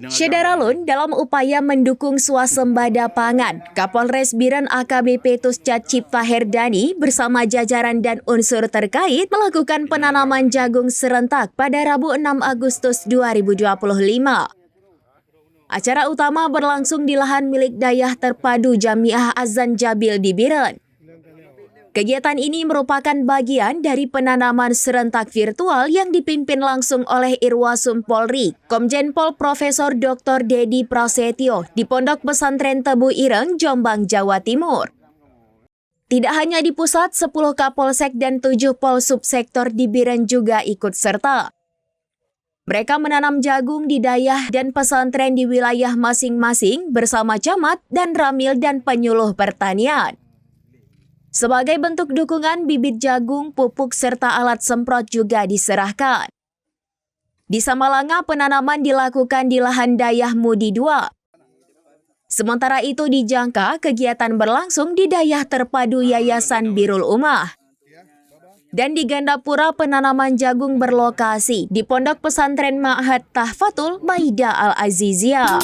Syederalun dalam upaya mendukung swasembada pangan, Kapolres Biren AKBP Tuscat Cipta Herdani bersama jajaran dan unsur terkait melakukan penanaman jagung serentak pada Rabu 6 Agustus 2025. Acara utama berlangsung di lahan milik Dayah Terpadu Jamiah Azan Jabil di Biren. Kegiatan ini merupakan bagian dari penanaman serentak virtual yang dipimpin langsung oleh Irwasum Polri, Komjen Pol Profesor Dr. Dedi Prasetyo di Pondok Pesantren Tebu Ireng, Jombang, Jawa Timur. Tidak hanya di pusat, 10 Kapolsek dan 7 Polsubsektor di Biren juga ikut serta. Mereka menanam jagung di dayah dan pesantren di wilayah masing-masing bersama camat dan ramil dan penyuluh pertanian. Sebagai bentuk dukungan, bibit jagung, pupuk, serta alat semprot juga diserahkan. Di Samalanga, penanaman dilakukan di lahan Dayah Mudi 2. Sementara itu dijangka kegiatan berlangsung di Dayah Terpadu Yayasan Birul Ummah. Dan di Gandapura, penanaman jagung berlokasi di Pondok Pesantren Ma'had Tahfatul Maida Al-Aziziyah.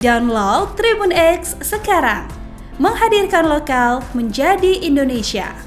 Download Tribun X sekarang, menghadirkan lokal menjadi Indonesia.